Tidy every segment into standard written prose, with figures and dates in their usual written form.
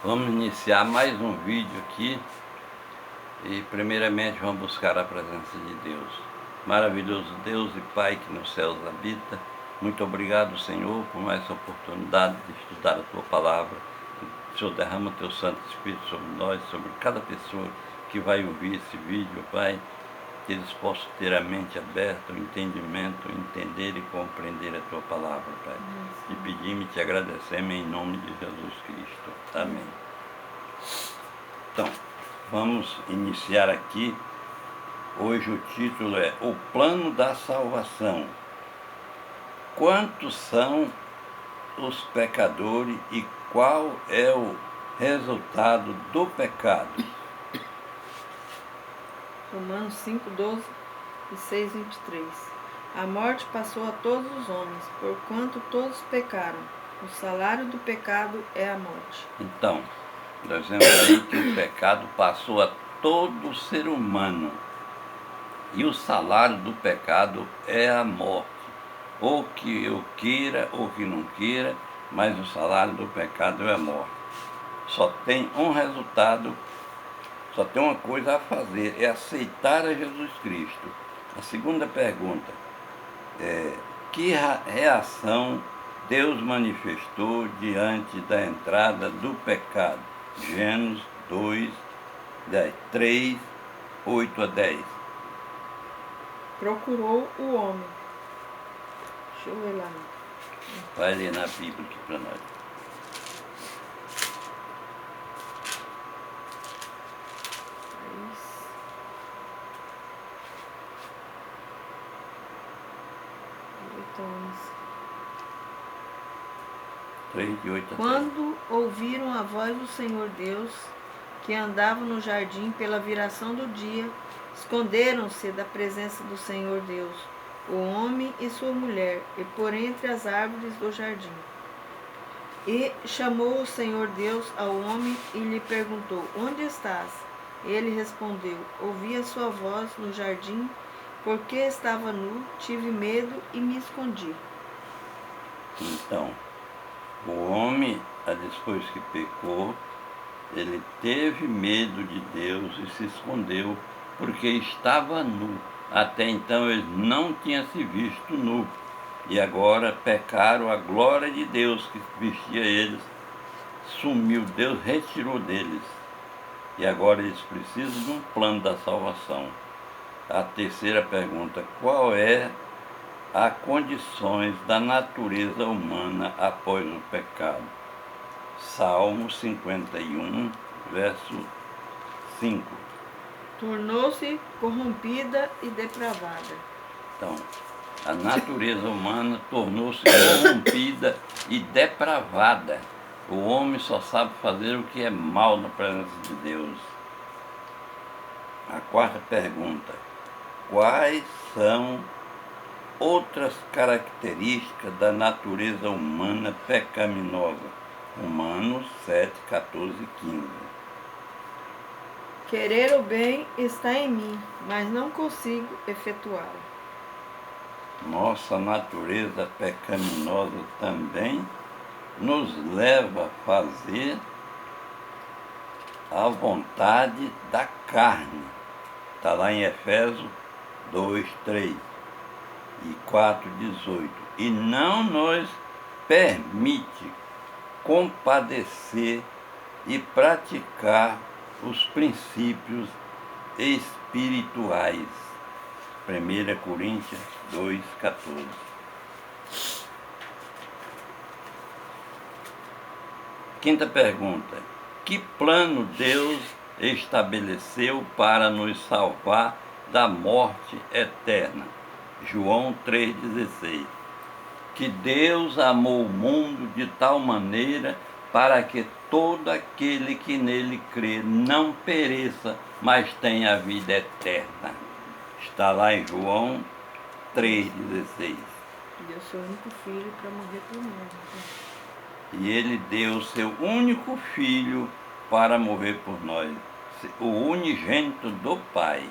Vamos iniciar mais um vídeo aqui e primeiramente vamos buscar a presença de Deus. Maravilhoso Deus e Pai que nos céus habita, muito obrigado, Senhor, por mais essa oportunidade de estudar a Tua Palavra. O Senhor derrama o Teu Santo Espírito sobre nós, sobre cada pessoa que vai ouvir esse vídeo, Pai, que eles possam ter a mente aberta, o entendimento, entender e compreender a Tua Palavra, Pai. Te pedimos e te agradecemos em nome de Jesus Cristo. Amém. Então, vamos iniciar aqui. Hoje o título é O Plano da Salvação. Quantos são os pecadores e qual é o resultado do pecado? Romanos 5, 12 e 6, 23. A morte passou a todos os homens, porquanto todos pecaram. O salário do pecado é a morte. Então, nós vemos aí que o pecado passou a todo ser humano. E o salário do pecado é a morte. Ou que eu queira ou que não queira, mas o salário do pecado é a morte. Só tem um resultado, só tem uma coisa a fazer, é aceitar a Jesus Cristo. A segunda pergunta é: que reação Deus manifestou diante da entrada do pecado? Gênesis 2, 3, 8 a 10. Procurou o homem. Deixa eu ver lá. Vai ler na Bíblia aqui para nós. Então, 3 de 8 a 10. quando ouviram a voz do Senhor Deus, que andava no jardim pela viração do dia, esconderam-se da presença do Senhor Deus, o homem e sua mulher, e por entre as árvores do jardim. E chamou o Senhor Deus ao homem e lhe perguntou: onde estás? Ele respondeu: ouvi a sua voz no jardim, porque estava nu, tive medo e me escondi. Então, o homem, depois que pecou, ele teve medo de Deus e se escondeu, porque estava nu. Até então ele não tinha se visto nu. E agora pecaram, a glória de Deus que vestia eles sumiu, Deus retirou deles. E agora eles precisam de um plano da salvação. A terceira pergunta: qual é as condições da natureza humana após o pecado? Salmo 51, verso 5. Tornou-se corrompida e depravada. Então, a natureza humana tornou-se corrompida e depravada. O homem só sabe fazer o que é mal na presença de Deus. A quarta pergunta: quais são outras características da natureza humana pecaminosa? Romanos 7, 14 e 15. Querer o bem está em mim, mas não consigo efetuá-lo. Nossa natureza pecaminosa também nos leva a fazer a vontade da carne. Está lá em Efésios 2, 3 e 4, 18. E não nos permite compadecer e praticar os princípios espirituais. 1 Coríntios 2, 14. Quinta pergunta: que plano Deus estabeleceu para nos salvar da morte eterna? João 3,16. Que Deus amou o mundo de tal maneira para que todo aquele que nele crê não pereça, mas tenha a vida eterna. Está lá em João 3,16. Deu seu único filho para morrer por nós. E ele deu o seu único filho para morrer por nós, o unigênito do Pai.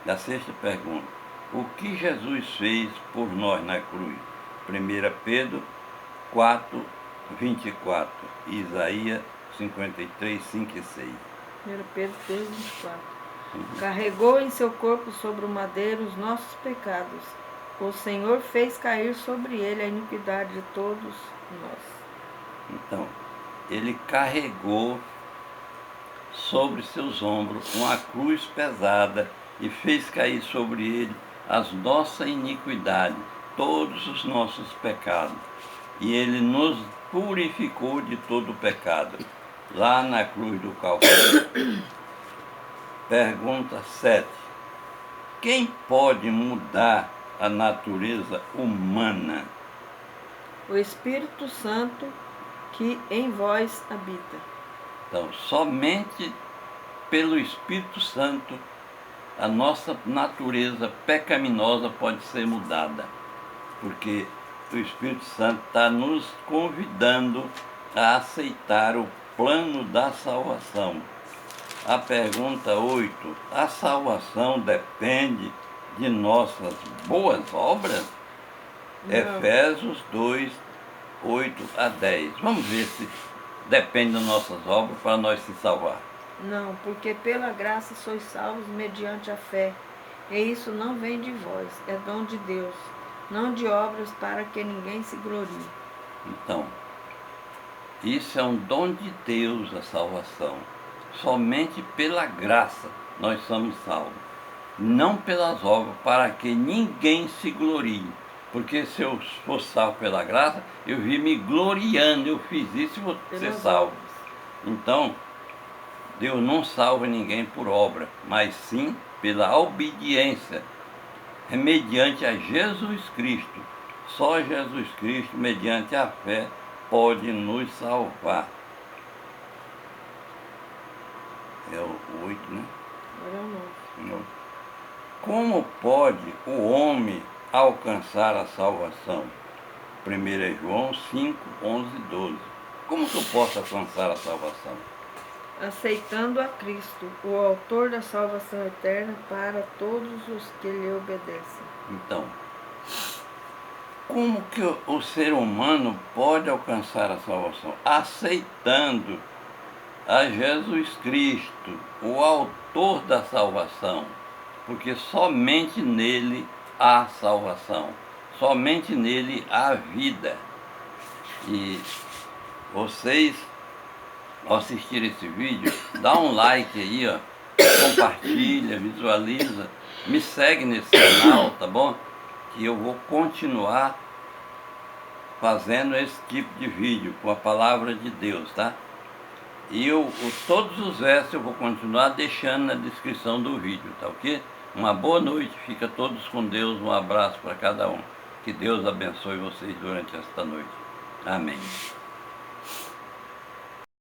A sexta pergunta: o que Jesus fez por nós na cruz? 1 Pedro 4, 24, Isaías 53, 5 e 6. 1 Pedro 2, 24. Carregou em seu corpo sobre o madeiro os nossos pecados. O Senhor fez cair sobre ele a iniquidade de todos nós. Então, ele carregou sobre seus ombros uma cruz pesada e fez cair sobre ele as nossas iniquidades, todos os nossos pecados. E ele nos purificou de todo o pecado. Lá na cruz do Calvário. Pergunta 7. Quem pode mudar a natureza humana? O Espírito Santo que em vós habita. Então, somente pelo Espírito Santo a nossa natureza pecaminosa pode ser mudada. Porque o Espírito Santo está nos convidando a aceitar o plano da salvação. A pergunta 8. A salvação depende de nossas boas obras? Não. Efésios 2, 8 a 10. Vamos ver se depende das nossas obras para nós se salvar. Não, porque pela graça sois salvos mediante a fé. E isso não vem de vós, é dom de Deus, não de obras para que ninguém se glorie. Então, isso é um dom de Deus, a salvação. Somente pela graça nós somos salvos. Não pelas obras, para que ninguém se glorie. Porque se eu for salvo pela graça, eu vi me gloriando, eu fiz isso e vou ser salvo. Então, Deus não salva ninguém por obra, mas sim pela obediência, mediante a Jesus Cristo. Só Jesus Cristo, mediante a fé, pode nos salvar. É o 8, né? Agora é o 9. Como pode o homem alcançar a salvação? 1 João 5, 11 e 12. Como que eu posso alcançar a salvação? Aceitando a Cristo, o autor da salvação eterna para todos os que lhe obedecem. Então, como que o ser humano pode alcançar a salvação? Aceitando a Jesus Cristo, o autor da salvação, porque somente nele há salvação, somente nele há vida. E vocês, ao assistir esse vídeo, dá um like aí, ó, compartilha, visualiza, me segue nesse canal, tá bom? Que eu vou continuar fazendo esse tipo de vídeo com a palavra de Deus, tá? E todos os versos eu vou continuar deixando na descrição do vídeo, tá ok? Uma boa noite, fica todos com Deus, um abraço para cada um. Que Deus abençoe vocês durante esta noite. Amém.